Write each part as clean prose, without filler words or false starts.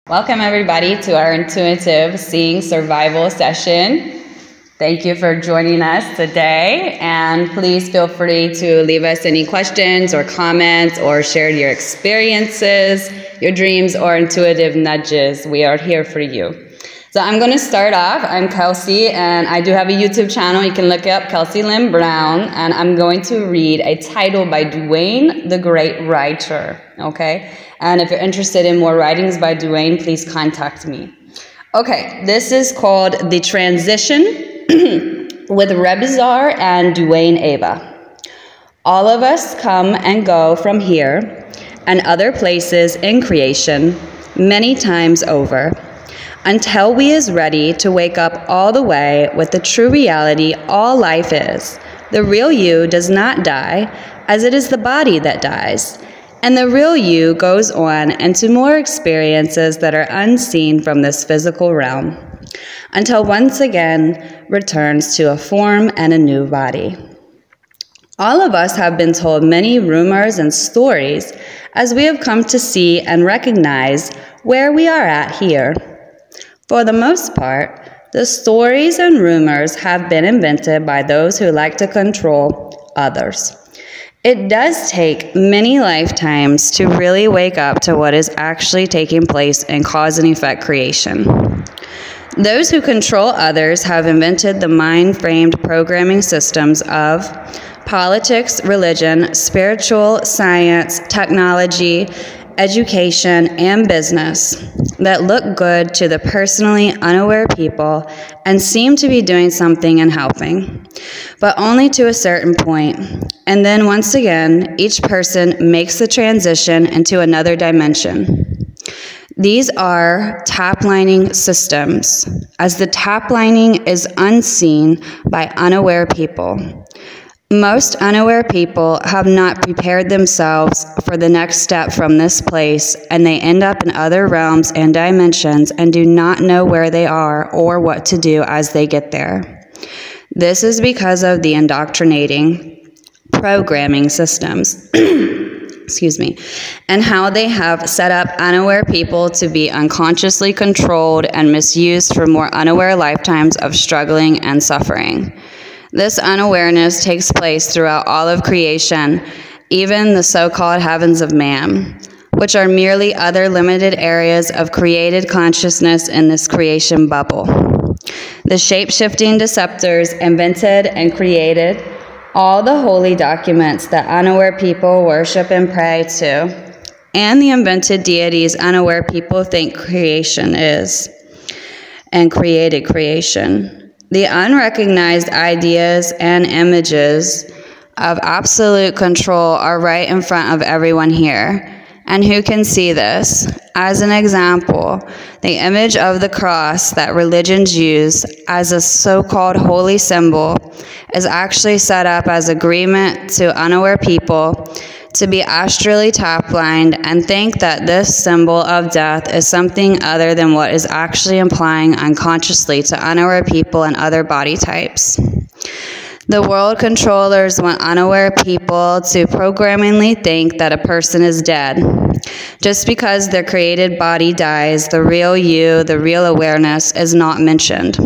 Welcome everybody to our intuitive seeing survival session. Thank you for joining us today, and please feel free to leave us any questions or comments or share your experiences, your dreams, or intuitive nudges. We are here for you. So I'm going to start off. I'm Kelsey, and I do have a YouTube channel. You can look up Kelsey Lynn Brown, and I'm going to read a title by Dwayne, the great writer, okay? And if you're interested in more writings by Dwayne, please contact me. Okay, this is called The Transition with Rebizar and Dwayne Ava. All of us come and go from here and other places in creation many times over, until we is ready to wake up all the way with the true reality all life is. The real you does not die, as it is the body that dies, and the real you goes on into more experiences that are unseen from this physical realm, until once again returns to a form and a new body. All of us have been told many rumors and stories as we have come to see and recognize where we are at here. For the most part, the stories and rumors have been invented by those who like to control others. It does take many lifetimes to really wake up to what is actually taking place in cause and effect creation. Those who control others have invented the mind-framed programming systems of politics, religion, spiritual, science, technology, education, and business that look good to the personally unaware people and seem to be doing something and helping, but only to a certain point. And then once again, each person makes the transition into another dimension. These are tap-lining systems, as the tap-lining is unseen by unaware people. Most unaware people have not prepared themselves for the next step from this place, and they end up in other realms and dimensions and do not know where they are or what to do as they get there. This is because of the indoctrinating programming systems, excuse me, and how they have set up unaware people to be unconsciously controlled and misused for more unaware lifetimes of struggling and suffering. This unawareness takes place throughout all of creation, even the so-called heavens of man, which are merely other limited areas of created consciousness in this creation bubble. The shape-shifting deceptors invented and created all the holy documents that unaware people worship and pray to, and the invented deities unaware people think creation is, and created creation. The unrecognized ideas and images of absolute control are right in front of everyone here. And who can see this? As an example, the image of the cross that religions use as a so-called holy symbol is actually set up as agreement to unaware people to be astrally tap-lined and think that this symbol of death is something other than what is actually implying unconsciously to unaware people and other body types. The world controllers want unaware people to programmingly think that a person is dead. Just because their created body dies, the real you, the real awareness, is not mentioned,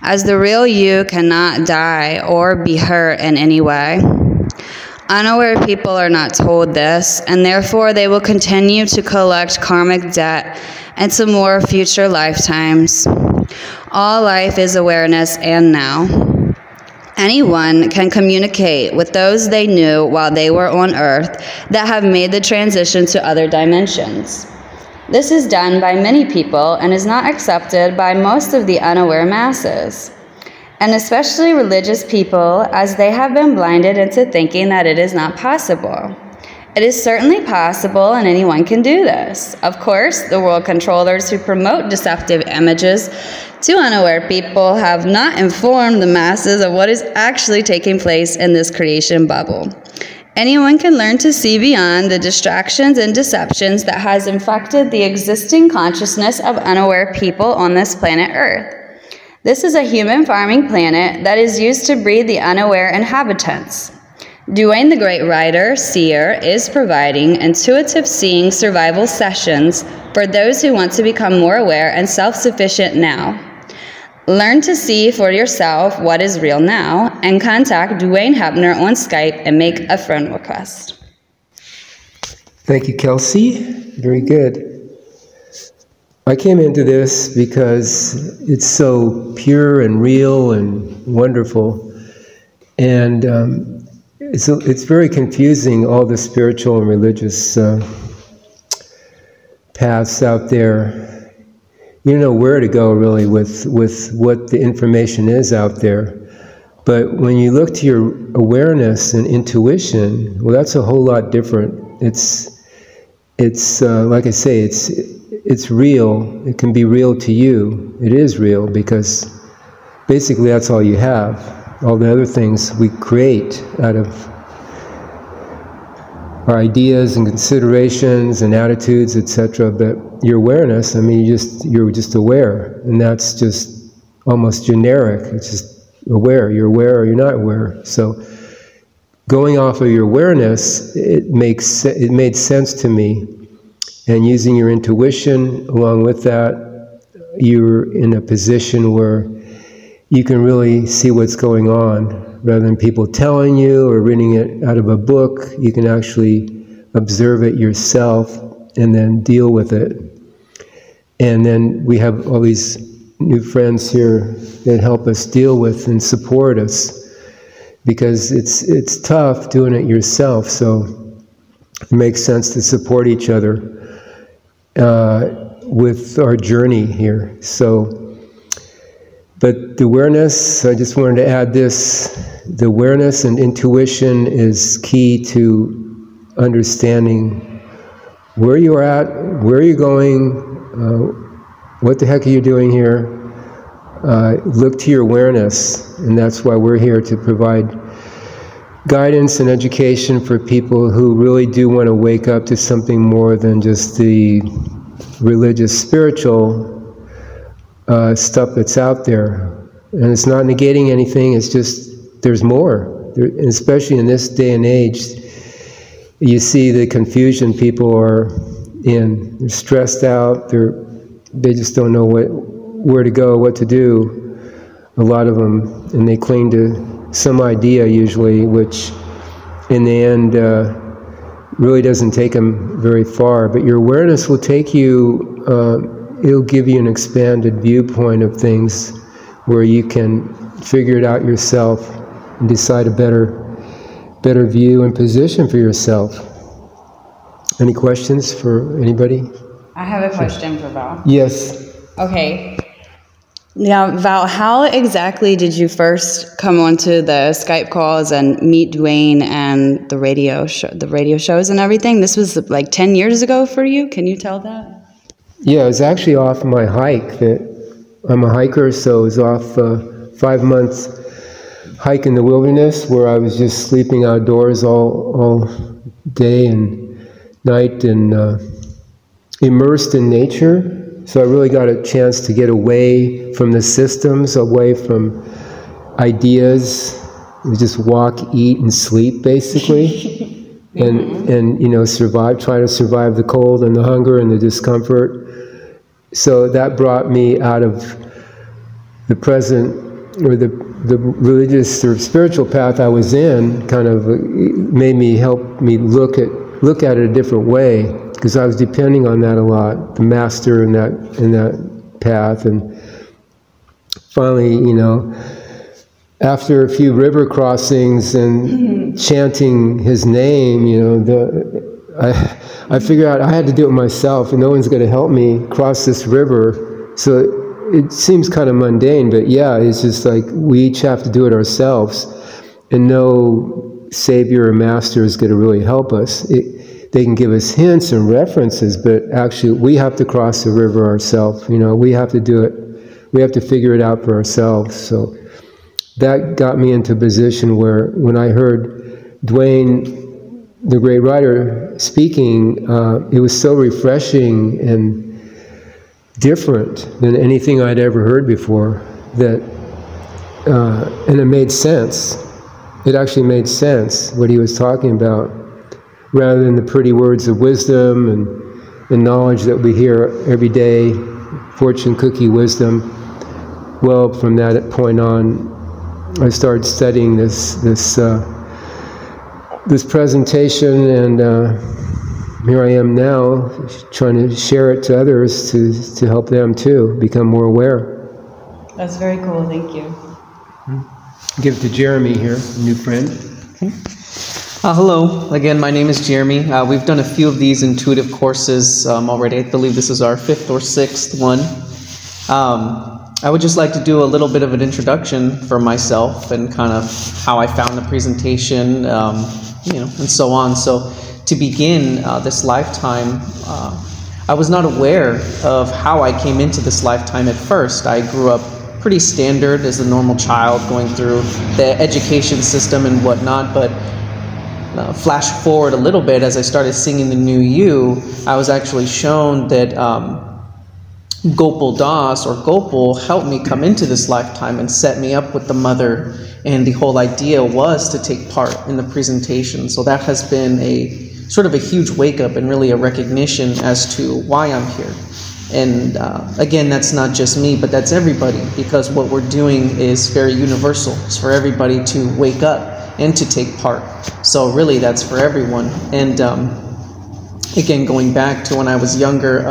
as the real you cannot die or be hurt in any way. Unaware people are not told this, and therefore they will continue to collect karmic debt into more future lifetimes. All life is awareness and now. Anyone can communicate with those they knew while they were on Earth that have made the transition to other dimensions. This is done by many people and is not accepted by most of the unaware masses, and especially religious people, as they have been blinded into thinking that it is not possible. It is certainly possible, and anyone can do this. Of course, the world controllers who promote deceptive images to unaware people have not informed the masses of what is actually taking place in this creation bubble. Anyone can learn to see beyond the distractions and deceptions that has infected the existing consciousness of unaware people on this planet Earth. This is a human farming planet that is used to breed the unaware inhabitants. Dwayne, the great writer, seer, is providing intuitive seeing survival sessions for those who want to become more aware and self-sufficient now. Learn to see for yourself what is real now, and contact Dwayne Hepner on Skype and make a friend request. Thank you, Kelsey. Very good. I came into this because it's so pure and real and wonderful. And it's very confusing, all the spiritual and religious paths out there. You don't know where to go, really, with what the information is out there. But when you look to your awareness and intuition, well, that's a whole lot different. It's like I say, it's real. It can be real to you. It is real because basically that's all you have. All the other things we create out of our ideas and considerations and attitudes, etc. But your awareness, I mean, you're just aware, and that's just almost generic. It's just aware. You're aware or you're not aware. So going off of your awareness, it made sense to me. And using your intuition along with that, you're in a position where you can really see what's going on. Rather than people telling you or reading it out of a book, you can actually observe it yourself and then deal with it. And then we have all these new friends here that help us deal with and support us, because it's tough doing it yourself, so it makes sense to support each other with our journey here. So, but the awareness, I just wanted to add this, the awareness and intuition is key to understanding where you're at, where you're going, what the heck are you doing here. Look to your awareness, and that's why we're here to provide guidance and education for people who really do want to wake up to something more than just the religious, spiritual stuff that's out there. And it's not negating anything, it's just there's more. Especially in this day and age, you see the confusion people are in. They're stressed out, they just don't know where to go, what to do, a lot of them, and they cling to some idea usually, which in the end really doesn't take them very far. But your awareness will take you, it'll give you an expanded viewpoint of things where you can figure it out yourself and decide a better view and position for yourself. Any questions for anybody? I have a question for Val. Yes. Okay. Now, Val, how exactly did you first come onto the Skype calls and meet Dwayne and the radio shows and everything? This was like 10 years ago for you? Can you tell that? Yeah, it was actually off my hike. I'm a hiker, so it was off a 5-month hike in the wilderness where I was just sleeping outdoors all day and night and immersed in nature. So I really got a chance to get away from the systems, away from ideas, and just walk, eat, and sleep, basically, and you know, try to survive the cold and the hunger and the discomfort. So that brought me out of the present, or the religious or spiritual path I was in, kind of made me look at it a different way, because I was depending on that a lot, the master in that path. And finally, you know, after a few river crossings and chanting his name, you know, I figured out I had to do it myself, and no one's going to help me cross this river. So it seems kind of mundane, but yeah, it's just like we each have to do it ourselves, and no savior or master is going to really help us. They can give us hints and references, but actually we have to cross the river ourselves. You know, we have to do it. We have to figure it out for ourselves. So that got me into a position where when I heard Dwayne, the great writer, speaking, it was so refreshing and different than anything I'd ever heard before, that and it made sense. it actually made sense, what he was talking about, rather than the pretty words of wisdom and the knowledge that we hear every day, fortune cookie wisdom. Well, from that point on, I started studying this presentation, and here I am now, trying to share it to others to help them too become more aware. That's very cool. Thank you. Give it to Jeremy here, a new friend. Okay. Hello, again, my name is Jeremy. We've done a few of these intuitive courses already. I believe this is our 5th or 6th one. I would just like to do a little bit of an introduction for myself and kind of how I found the presentation, and so on. So to begin this lifetime, I was not aware of how I came into this lifetime at first. I grew up pretty standard as a normal child, going through the education system and whatnot, but flash forward a little bit, as I started singing the New You, I was actually shown that Gopal Das, or Gopal, helped me come into this lifetime and set me up with the mother, and the whole idea was to take part in the presentation. So that has been a sort of a huge wake-up and really a recognition as to why I'm here. And again, that's not just me, but that's everybody, because what we're doing is very universal. It's for everybody to wake up and to take part. So really, that's for everyone. And again, going back to when I was younger,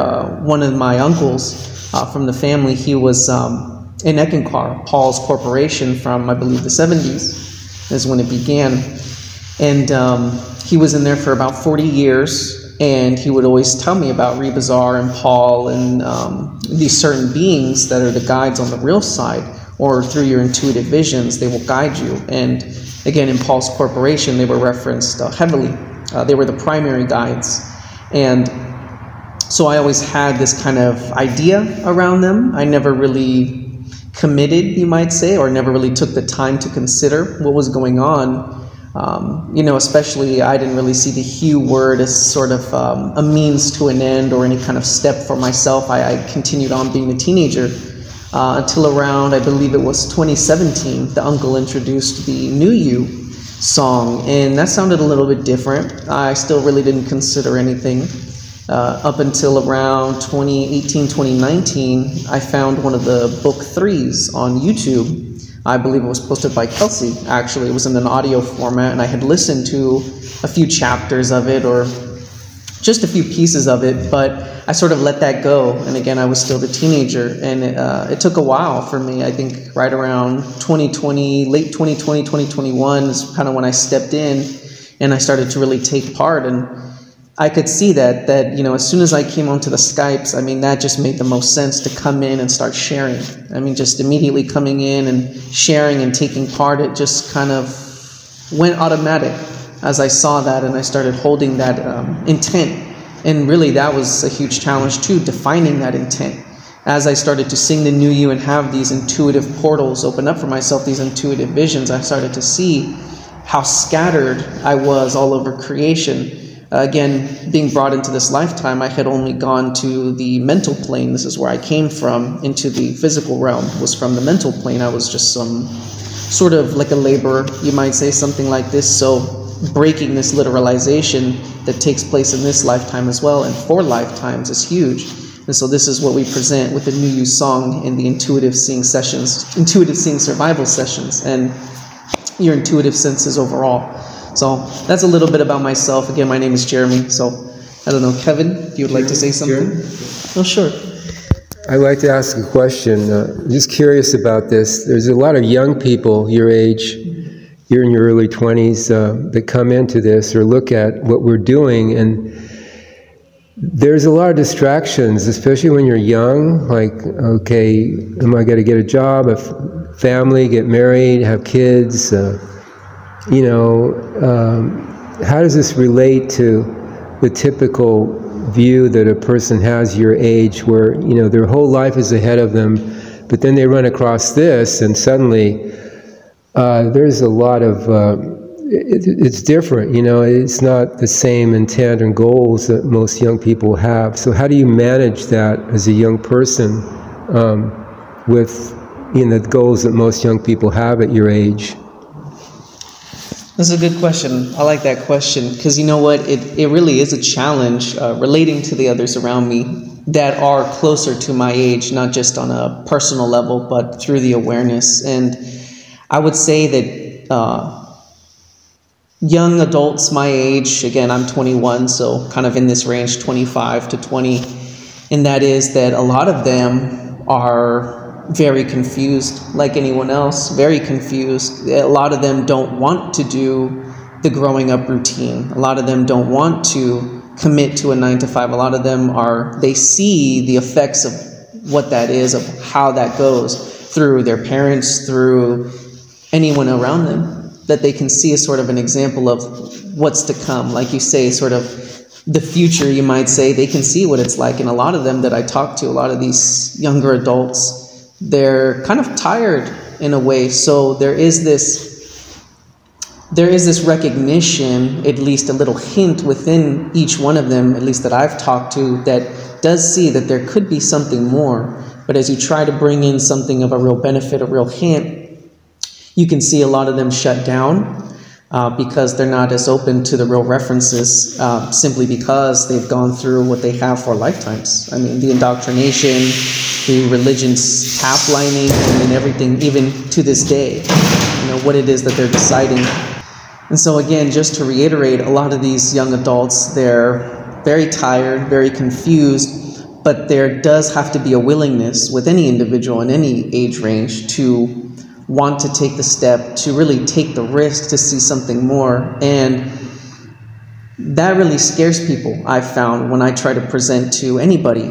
one of my uncles from the family, he was in Eckankar, Paul's Corporation, from, I believe, the 70s is when it began. And he was in there for about 40 years. And he would always tell me about Rebazar and Paul and these certain beings that are the guides on the real side, or through your intuitive visions, they will guide you. And again, in Paul's Corporation, they were referenced heavily. They were the primary guides. And so I always had this kind of idea around them. I never really committed, you might say, or never really took the time to consider what was going on. Especially I didn't really see the Hue word as sort of a means to an end or any kind of step for myself. I continued on being a teenager until around, I believe it was 2017, the uncle introduced the New You song, and that sounded a little bit different. I still really didn't consider anything. Up until around 2018, 2019, I found one of the book 3s on YouTube. I believe it was posted by Kelsey, actually. It was in an audio format, and I had listened to a few chapters of it, or just a few pieces of it, but I sort of let that go. And again, I was still the teenager, and it took a while for me. I think right around 2020, late 2020, 2021 is kind of when I stepped in, and I started to really take part. And I could see that as soon as I came onto the Skypes, that just made the most sense to come in and start sharing. Just immediately coming in and sharing and taking part, it just kind of went automatic as I saw that, and I started holding that intent. And really, that was a huge challenge too, defining that intent. As I started to sing the New You and have these intuitive portals open up for myself, these intuitive visions, I started to see how scattered I was all over creation. Again, being brought into this lifetime, I had only gone to the mental plane. This is where I came from, into the physical realm, was from the mental plane. I was just some sort of like a laborer, you might say, something like this. So breaking this literalization that takes place in this lifetime as well, and 4 lifetimes, is huge. And so this is what we present with the New You song in the intuitive seeing sessions, intuitive seeing survival sessions, and your intuitive senses overall. So that's a little bit about myself. Again, my name is Jeremy. So I don't know, Kevin, if you would like to say something? Oh, sure. I'd like to ask a question. Just curious about this. There's a lot of young people your age, you're in your early 20s, that come into this or look at what we're doing, and there's a lot of distractions, especially when you're young. Like, okay, am I going to get a job, a family, get married, have kids? How does this relate to the typical view that a person has your age, where their whole life is ahead of them, but then they run across this and suddenly there's a lot of it's different. It's not the same intent and goals that most young people have. So how do you manage that as a young person with the goals that most young people have at your age? That's a good question. I like that question because you know what? It really is a challenge relating to the others around me that are closer to my age, not just on a personal level, but through the awareness. And I would say that young adults my age, again, I'm 21, so kind of in this range, 25 to 20, and that is that a lot of them are very confused, like anyone else, very confused. A lot of them don't want to do the growing up routine. A lot of them don't want to commit to a 9-to-5. A lot of them they see the effects of what that is, of how that goes through their parents, through anyone around them, that they can see as sort of an example of what's to come. Like you say, sort of the future, you might say, they can see what it's like. And a lot of them that I talk to, a lot of these younger adults, they're kind of tired in a way. So there is this recognition, at least a little hint within each one of them, at least that I've talked to, that does see that there could be something more. But as you try to bring in something of a real benefit, a real hint, you can see a lot of them shut down because they're not as open to the real references, simply because they've gone through what they have for lifetimes. I mean, the indoctrination, the religion's tap lining, and then everything, even to this day, what it is that they're deciding. And so again, just to reiterate, a lot of these young adults, they're very tired, very confused, but there does have to be a willingness with any individual in any age range to want to take the step, to really take the risk to see something more. And that really scares people, I've found, when I try to present to anybody,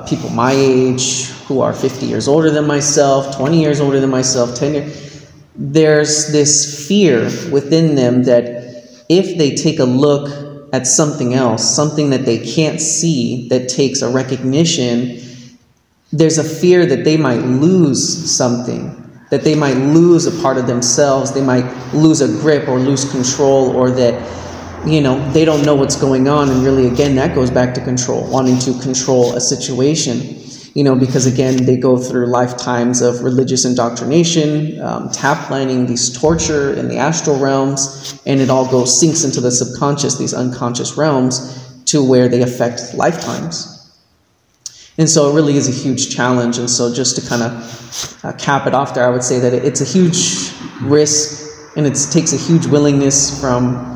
people my age, who are 50 years older than myself, 20 years older than myself, 10 years. There's this fear within them that if they take a look at something else, something that they can't see, that takes a recognition, there's a fear that they might lose something, that they might lose a part of themselves, they might lose a grip or lose control, or that, they don't know what's going on. And really, again, that goes back to control, wanting to control a situation, because again, they go through lifetimes of religious indoctrination, tap lining, these torture in the astral realms, and it all sinks into the subconscious, these unconscious realms, to where they affect lifetimes. And so it really is a huge challenge. And so just to kind of cap it off there, I would say that it's a huge risk, and it takes a huge willingness from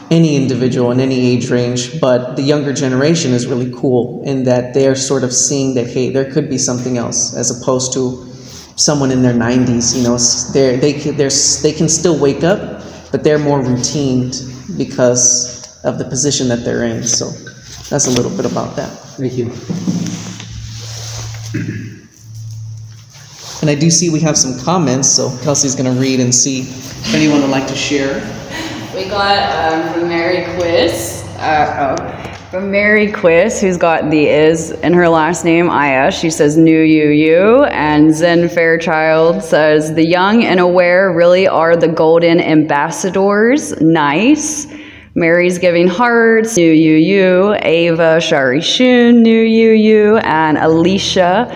any individual in any age range. But the younger generation is really cool in that they're sort of seeing that, hey, there could be something else, as opposed to someone in their 90s. They can still wake up, but they're more routined because of the position that they're in. So that's a little bit about that. Thank you. And I do see we have some comments, so Kelsey's going to read and see if anyone would like to share. We got from Mary Quiz, who's got the is in her last name, Aya. She says, new you. And Zen Fairchild says, the young and aware really are the golden ambassadors. Nice. Mary's giving hearts, new you. Ava Shari Shun, new you. And Alicia,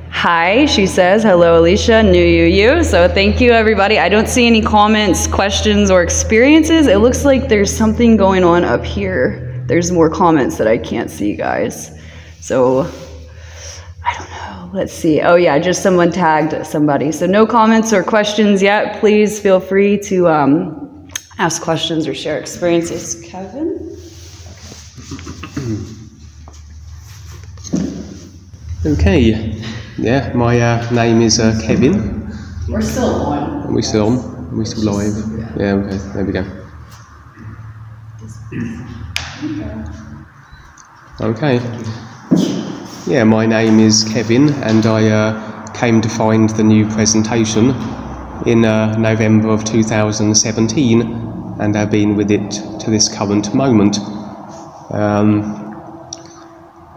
hi, she says, hello Alicia, new you. So thank you everybody. I don't see any comments, questions, or experiences. It looks like there's something going on up here. There's more comments that I can't see, guys. So I don't know, let's see. Oh yeah, just someone tagged somebody. So no comments or questions yet. Please feel free to ask questions or share experiences. Kevin? Okay. Yeah, my name is Kevin. We're still on. Are we still on? Are we still live? Yeah, okay, there we go. Okay. Yeah, my name is Kevin, and I came to find the new presentation in November of 2017, and I've been with it to this current moment.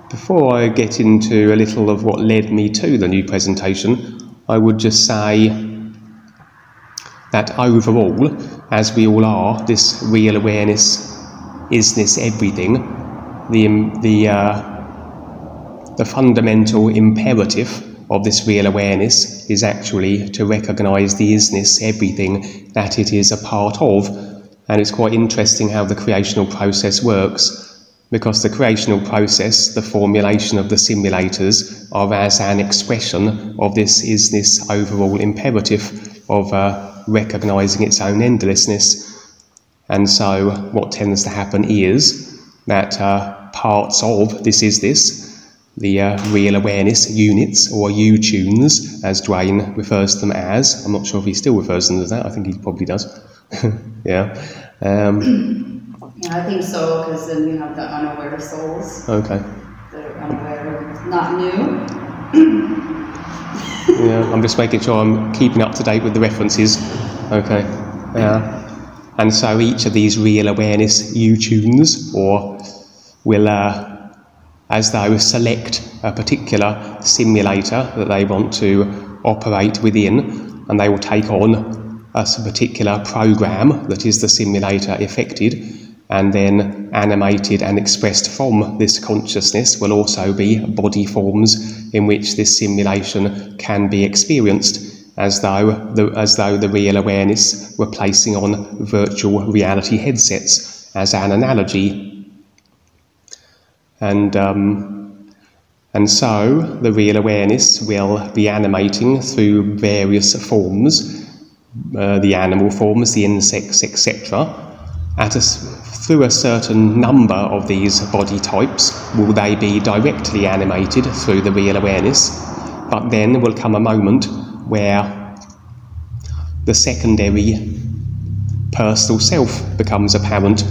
Before I get into a little of what led me to the new presentation, I would just say that overall, as we all are, this real awareness, isness, everything, the fundamental imperative of this real awareness is actually to recognise the isness, everything that it is a part of, And it's quite interesting how the creational process works, because the creational process, the formulation of the simulators, are as an expression of this overall imperative of recognising its own endlessness. And so what tends to happen is that parts of this, the real awareness units, or U-tunes, as Dwayne refers to them as. I'm not sure if he still refers to them as that. I think he probably does. Yeah. Yeah, I think so, because then you have the unaware souls. Okay. That are unaware, not new. Yeah, I'm just making sure I'm keeping up to date with the references. Okay. And so each of these real awareness U-tunes will, as though, select a particular simulator that they want to operate within, and they will take on a particular program that is the simulator affected, and then animated and expressed from this consciousness will also be body forms in which this simulation can be experienced, as though the real awareness were placing on virtual reality headsets, as an analogy. And so the real awareness will be animating through various forms, the animal forms, the insects, etc. Through a certain number of these body types will they be directly animated through the real awareness, but then will come a moment where the secondary personal self becomes apparent,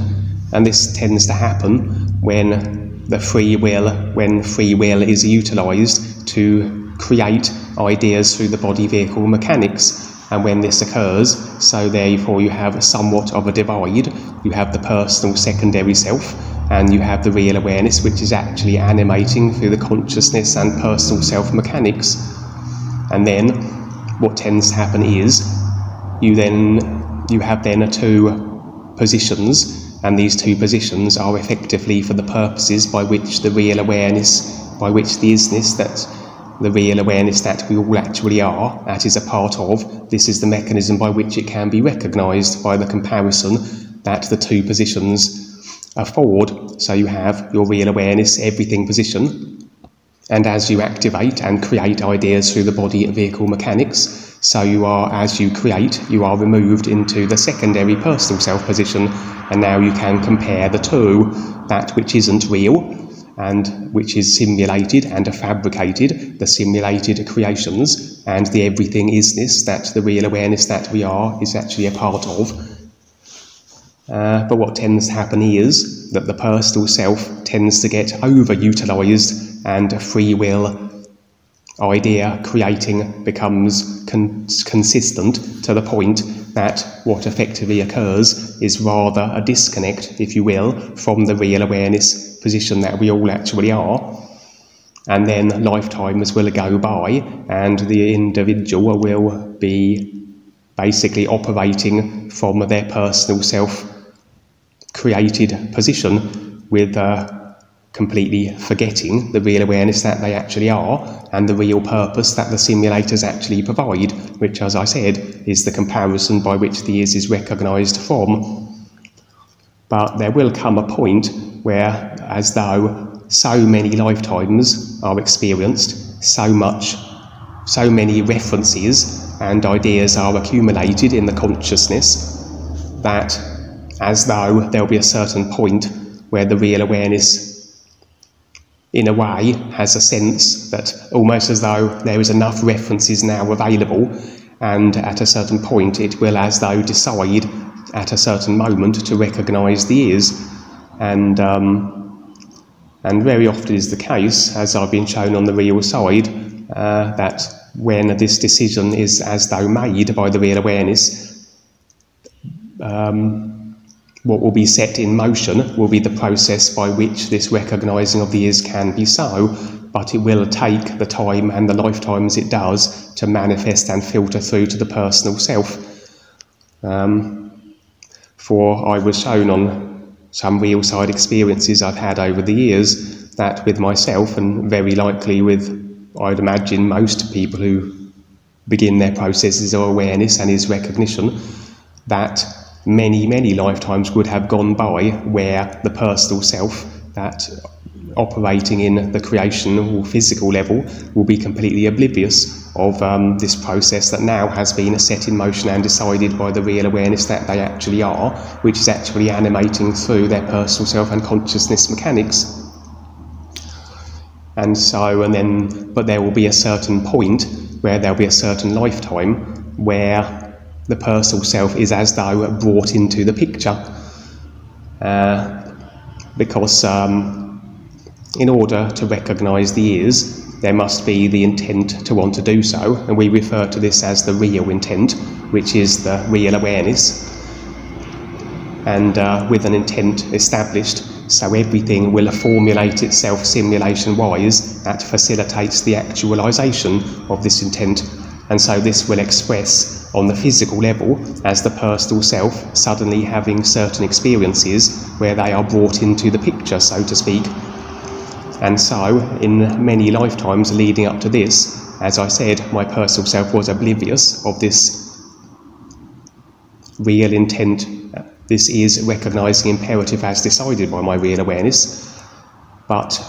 and this tends to happen when free will is utilised to create ideas through the body vehicle mechanics. And when this occurs, so therefore you have somewhat of a divide. You have the personal secondary self, and you have the real awareness, which is actually animating through the consciousness and personal self mechanics. And then what tends to happen is you have two positions, and these two positions are effectively for the purposes by which the real awareness, by which the isness that the real awareness that we all actually are, that is a part of, this is the mechanism by which it can be recognised by the comparison that the two positions afford. So you have your real awareness, everything position, and as you activate and create ideas through the body vehicle mechanics, so as you create, you are removed into the secondary personal self position, and now you can compare the two, that which isn't real and which is simulated and fabricated, the simulated creations, and the everything isness that the real awareness that we are is actually a part of. But what tends to happen is that the personal self tends to get overutilised, and free will idea creating becomes consistent to the point that what effectively occurs is rather a disconnect, if you will, from the real awareness position that we all actually are. And then lifetimes will go by, and the individual will be basically operating from their personal self-created position, with completely forgetting the real awareness that they actually are, and the real purpose that the simulators actually provide, which, as I said, is the comparison by which the is recognised from. But there will come a point where, as though so many lifetimes are experienced, so many references and ideas are accumulated in the consciousness, that as though there'll be a certain point where the real awareness, in a way, has a sense that almost as though there is enough references now available, and at a certain point it will as though decide at a certain moment to recognise the is. And very often is the case, as I've been shown on the real side, that when this decision is as though made by the real awareness, what will be set in motion will be the process by which this recognising of the is can be so, but it will take the time and the lifetimes it does to manifest and filter through to the personal self. For I was shown on some real side experiences I've had over the years that with myself, and very likely with, I'd imagine, most people who begin their processes of awareness and is recognition, that many lifetimes would have gone by where the personal self, that operating in the creation or physical level, will be completely oblivious of this process that now has been set in motion and decided by the real awareness that they actually are, which is actually animating through their personal self and consciousness mechanics. And so, but there will be a certain point where there'll be a certain lifetime where the personal self is as though brought into the picture, because in order to recognise the is, there must be the intent to want to do so, and we refer to this as the real intent, which is the real awareness. And with an intent established, so everything will formulate itself simulation-wise that facilitates the actualisation of this intent, and so this will express on the physical level as the personal self suddenly having certain experiences where they are brought into the picture, so to speak. And so, in many lifetimes leading up to this, as I said, my personal self was oblivious of this real intent. This is recognising imperative as decided by my real awareness. But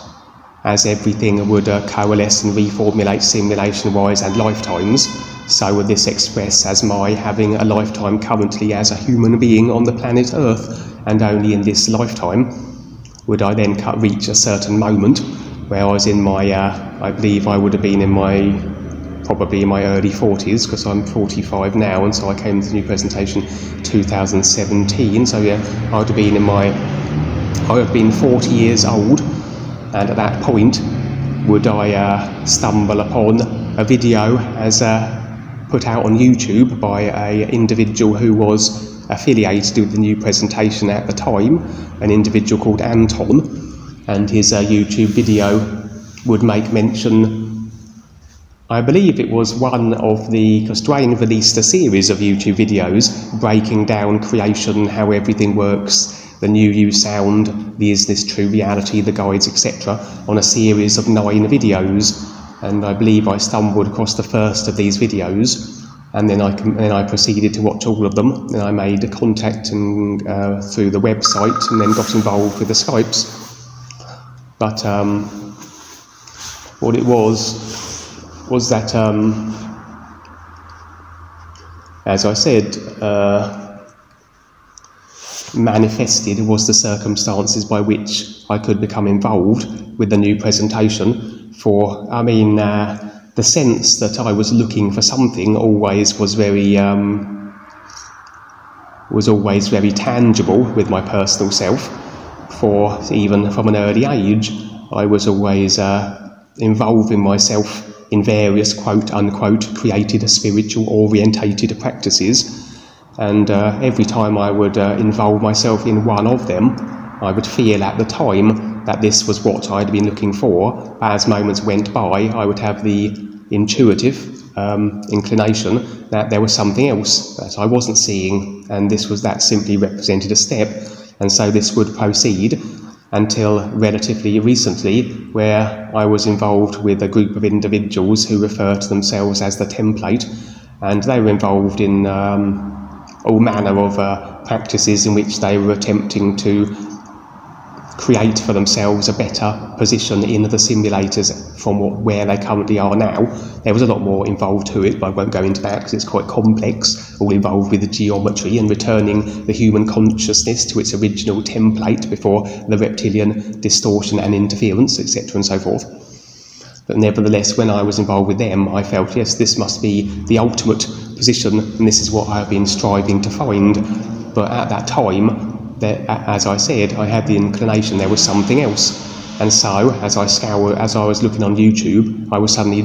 as everything would coalesce and reformulate simulation-wise and lifetimes, so would this express as my having a lifetime currently as a human being on the planet Earth, and only in this lifetime would I then reach a certain moment where I was in my, I believe I would have been in probably in my early 40s, because I'm 45 now, and so I came to the new presentation 2017, so yeah, I would have been 40 years old, and at that point would I stumble upon a video as put out on YouTube by an individual who was affiliated with the new presentation at the time, an individual called Anton, and his YouTube video would make mention, I believe it was one of because Dwayne released a series of YouTube videos breaking down creation, how everything works, the new you sound, the is this true reality, the guides, etc., on a series of 9 videos, and I believe I stumbled across the first of these videos. And then I proceeded to watch all of them, and I made a contact through the website, and then got involved with the Skypes. But what it was that, as I said, manifested was the circumstances by which I could become involved with the new presentation. For, I mean, the sense that I was looking for something always was always very tangible with my personal self. For even from an early age, I was always involving myself in various quote-unquote created spiritual orientated practices, and every time I would involve myself in one of them, I would feel at the time that this was what I'd been looking for. But as moments went by, I would have the intuitive inclination that there was something else that I wasn't seeing, and that simply represented a step. And so this would proceed until relatively recently, where I was involved with a group of individuals who refer to themselves as the template, and they were involved in all manner of practices in which they were attempting to create for themselves a better position in the simulators from where they currently are now. There was a lot more involved to it, but I won't go into that because it's quite complex, all involved with the geometry and returning the human consciousness to its original template before the reptilian distortion and interference, etc. and so forth. But nevertheless, when I was involved with them, I felt, yes, this must be the ultimate position, and this is what I've been striving to find. But at that time, as I said, I had the inclination there was something else. And so, as I was looking on YouTube, I was suddenly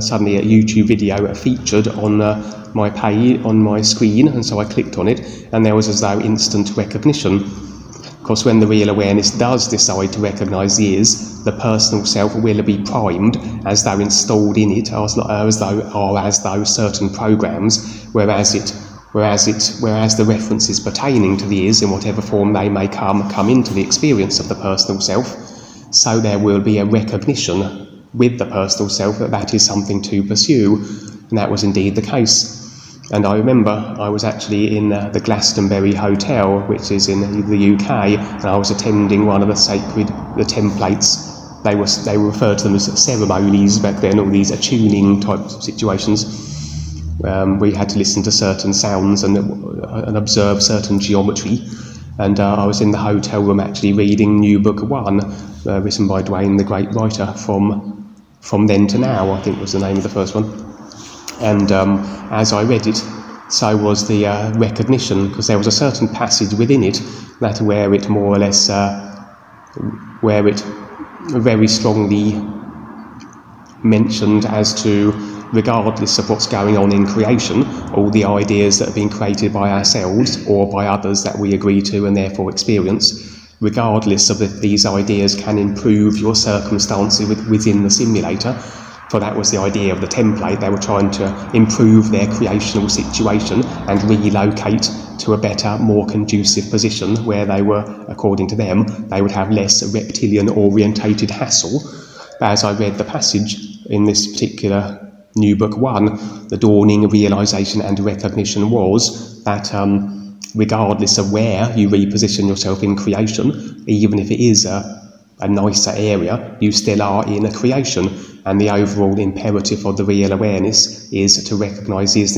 suddenly a YouTube video featured on my page, on my screen, and so I clicked on it, and there was as though instant recognition. Of course, when the real awareness does decide to recognise the is, the personal self will be primed as though installed in it, as though certain programs, whereas the references pertaining to the is, in whatever form they may come into the experience of the personal self. So there will be a recognition with the personal self that is something to pursue, and that was indeed the case. And I remember I was actually in the Glastonbury Hotel, which is in the UK, and I was attending one of the templates. They were referred to them as ceremonies back then, all these attuning type of situations. We had to listen to certain sounds and observe certain geometry. And I was in the hotel room actually reading New Book 1, written by Dwayne, the great writer, From Then to Now, I think was the name of the first one. And as I read it, so was the recognition, because there was a certain passage within it that where it more or less, where it very strongly mentioned as to, regardless of what's going on in creation, all the ideas that have been created by ourselves or by others that we agree to and therefore experience, regardless of if these ideas can improve your circumstances within the simulator. For that was the idea of the template. They were trying to improve their creational situation and relocate to a better, more conducive position where they were, according to them, they would have less reptilian-orientated hassle. But as I read the passage in this particular New Book 1, the dawning realisation and recognition was that regardless of where you reposition yourself in creation, even if it is a nicer area, you still are in a creation. And the overall imperative of the real awareness is to recognise it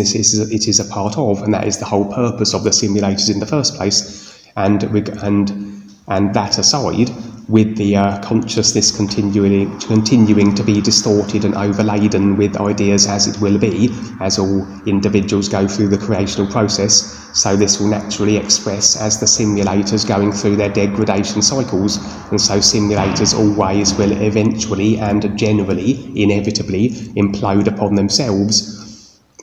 is a part of, and that is the whole purpose of the simulators in the first place. And that aside, with the consciousness continuing to be distorted and overladen with ideas as it will be, as all individuals go through the creational process, so this will naturally express as the simulators going through their degradation cycles, and so simulators always will eventually and generally, inevitably, implode upon themselves.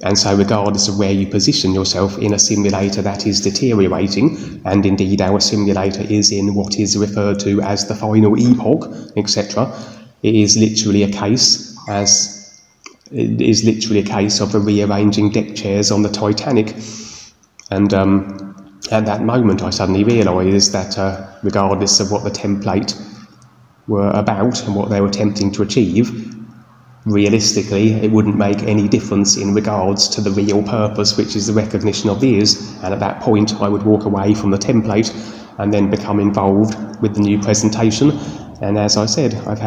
And so regardless of where you position yourself in a simulator that is deteriorating, and indeed our simulator is in what is referred to as the final epoch, etc., it is literally a case of the rearranging deck chairs on the Titanic. And at that moment I suddenly realised that regardless of what the template were about and what they were attempting to achieve, realistically, it wouldn't make any difference in regards to the real purpose, which is the recognition of these. And at that point, I would walk away from the template and then become involved with the new presentation. And as I said, I've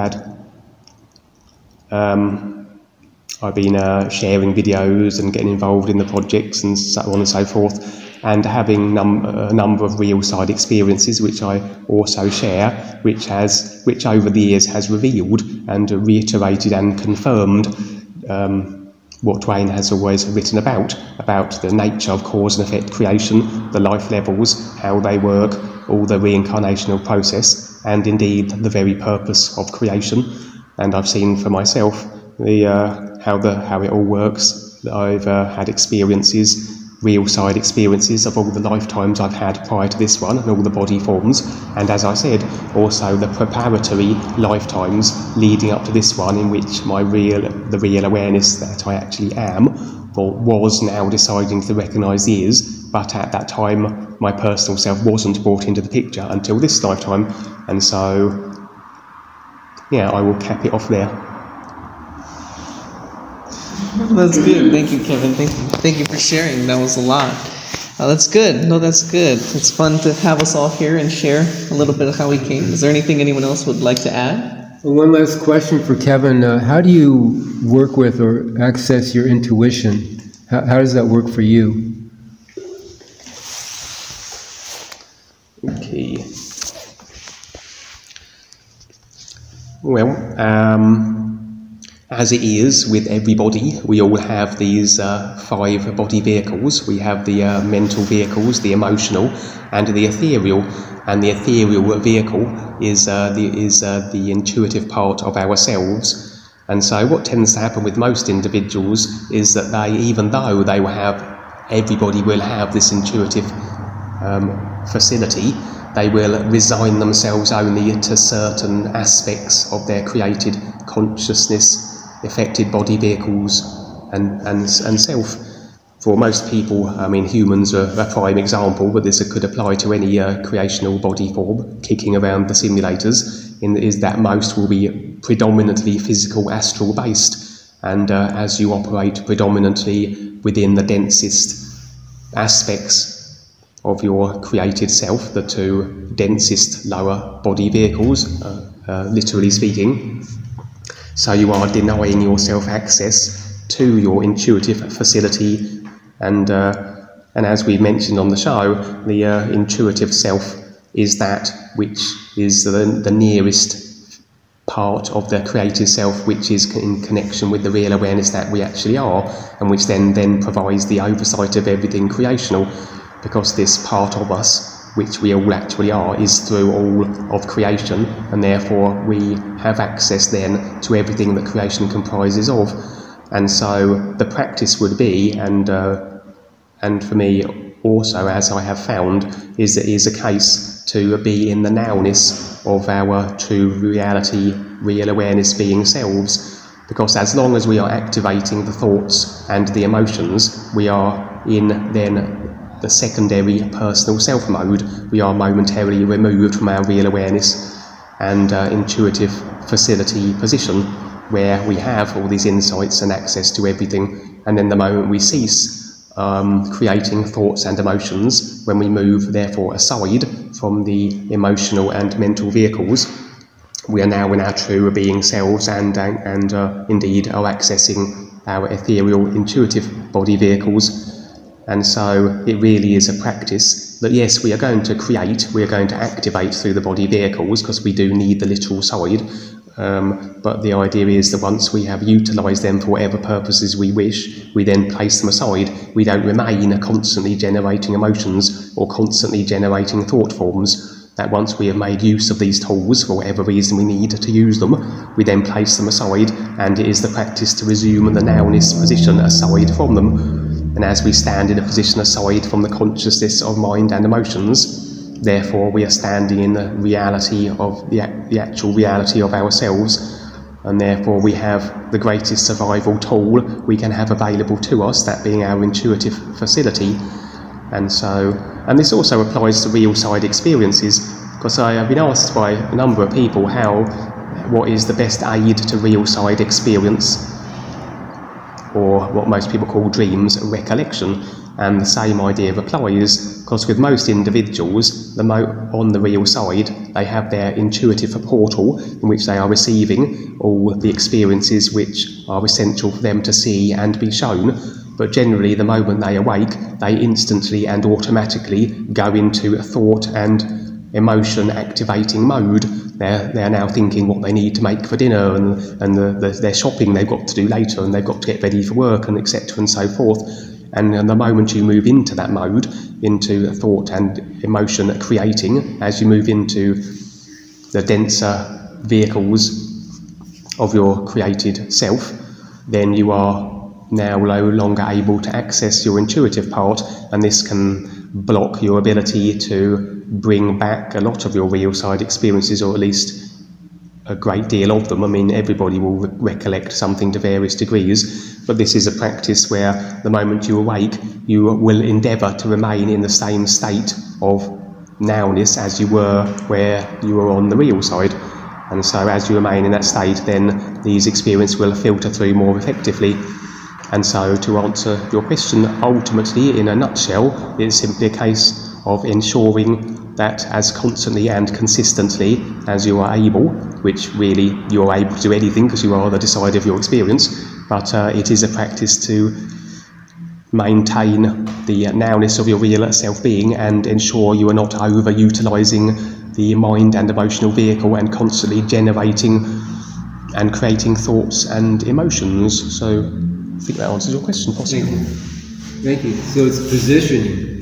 been sharing videos and getting involved in the projects and so on and so forth, and having a number of real-side experiences which I also share, which over the years has revealed and reiterated and confirmed what Dwayne has always written about the nature of cause and effect creation, the life levels, how they work, all the reincarnational process, and indeed the very purpose of creation. And I've seen for myself how it all works. I've had experiences, real-side experiences of all the lifetimes I've had prior to this one and all the body forms, and as I said, also the preparatory lifetimes leading up to this one, in which the real awareness that I actually am, or was now deciding to recognise is, but at that time my personal self wasn't brought into the picture until this lifetime. And so, yeah, I will cap it off there. That's good. Thank you, Kevin. Thank you for sharing. That was a lot. That's good. No, that's good. It's fun to have us all here and share a little bit of how we came. Is there anything anyone else would like to add? Well, one last question for Kevin. How do you work with or access your intuition? How does that work for you? Okay. Well, as it is with everybody, we all have these 5 body vehicles. We have the mental vehicles, the emotional, and the ethereal. And the ethereal vehicle is the intuitive part of ourselves. And so what tends to happen with most individuals is that they, even though everybody will have this intuitive facility, they will resign themselves only to certain aspects of their created consciousness, affected body vehicles and self. For most people, I mean, humans are a prime example, but this could apply to any creational body form kicking around the simulators, is that most will be predominantly physical astral based. And as you operate predominantly within the densest aspects of your created self, the two densest lower body vehicles, literally speaking, so you are denying yourself access to your intuitive facility, and as we mentioned on the show, the intuitive self is that which is the nearest part of the creative self, which is in connection with the real awareness that we actually are, and which then provides the oversight of everything creational, because this part of us, which we all actually are, is through all of creation, and therefore we have access then to everything that creation comprises of. And so the practice would be, and for me also, as I have found, is a case to be in the nowness of our true reality, real awareness being selves, because as long as we are activating the thoughts and the emotions, we are in then the secondary personal self mode. We are momentarily removed from our real awareness and intuitive facility position, where we have all these insights and access to everything. And then the moment we cease creating thoughts and emotions, when we move therefore aside from the emotional and mental vehicles, we are now in our true being selves, and indeed are accessing our ethereal intuitive body vehicles. And so it really is a practice that, yes, we are going to create, we are going to activate through the body vehicles, because we do need the literal side. But the idea is that once we have utilised them for whatever purposes we wish, we then place them aside. We don't remain constantly generating emotions or constantly generating thought forms. That once we have made use of these tools for whatever reason we need to use them, we then place them aside, and it is the practice to resume the nowness position aside from them. And as we stand in a position aside from the consciousness of mind and emotions, therefore we are standing in the reality of the actual reality of ourselves, and therefore we have the greatest survival tool we can have available to us, that being our intuitive facility. And this also applies to real side experiences, because I have been asked by a number of people what is the best aid to real side experience, or what most people call dreams recollection. And the same idea applies, because with most individuals, on the real side, they have their intuitive portal in which they are receiving all the experiences which are essential for them to see and be shown. But generally, the moment they awake, they instantly and automatically go into a thought and emotion activating mode. They're now thinking what they need to make for dinner, and their shopping they've got to do later, and they've got to get ready for work, and etc. and so forth. And the moment you move into that mode, into thought and emotion creating, as you move into the denser vehicles of your created self, then you are now no longer able to access your intuitive part, and this can block your ability to bring back a lot of your real side experiences, or at least a great deal of them. I mean, everybody will recollect something to various degrees, but this is a practice where the moment you awake, you will endeavour to remain in the same state of nowness as you were where you were on the real side. And so as you remain in that state, then these experiences will filter through more effectively. And so to answer your question, ultimately, in a nutshell, it's simply a case of ensuring that as constantly and consistently as you are able, which really you are able to do anything because you are the decider of your experience, but it is a practice to maintain the nowness of your real self-being and ensure you are not over-utilising the mind and emotional vehicle and constantly generating and creating thoughts and emotions. So I think that answers your question, possibly. Thank you. So it's positioning.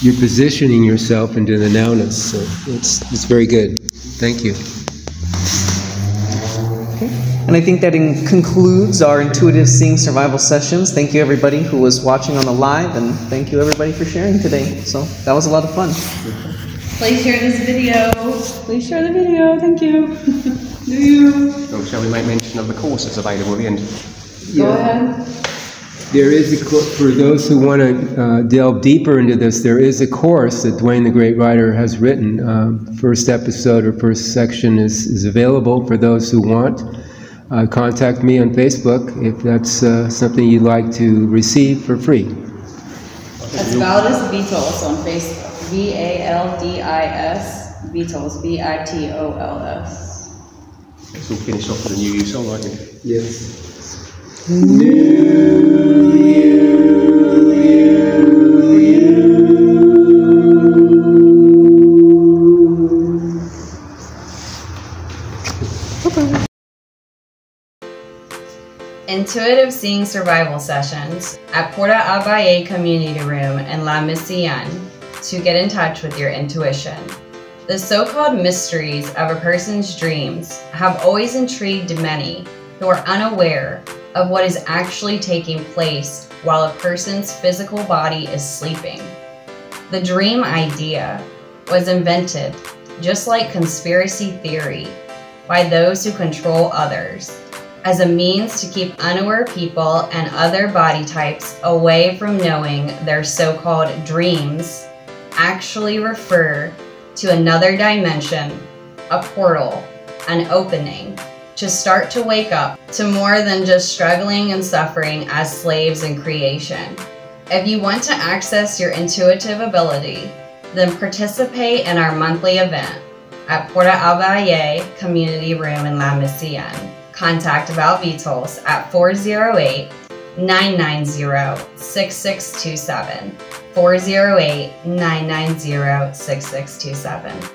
You're positioning yourself into the nowness. So it's very good. Thank you. Okay. And I think that concludes our intuitive seeing survival sessions. Thank you everybody who was watching on the live, and thank you everybody for sharing today. So that was a lot of fun. Please share this video. Please share the video. Thank you. Do you? Oh, shall we make mention of the courses available at the end? Go ahead. There is for those who want to delve deeper into this, there is a course that Dwayne the Great Writer has written. First episode or first section is available for those who want. contact me on Facebook if that's something you'd like to receive for free. That's Val Vitols on Facebook. VALDIS Vitols, VITOLS. Let's all finish off with a New Year song, aren't you? Yes. Intuitive Seeing Survival Sessions at Valle Community Room in La Mission to get in touch with your intuition. The so-called mysteries of a person's dreams have always intrigued many who are unaware of what is actually taking place while a person's physical body is sleeping. The dream idea was invented, just like conspiracy theory, by those who control others, as a means to keep unaware people and other body types away from knowing their so-called dreams actually refer to another dimension, a portal, an opening, to start to wake up to more than just struggling and suffering as slaves in creation. If you want to access your intuitive ability, then participate in our monthly event at Valle Community Room in La Mission. Contact Val Vitols at 408-990-6627. 408-990-6627.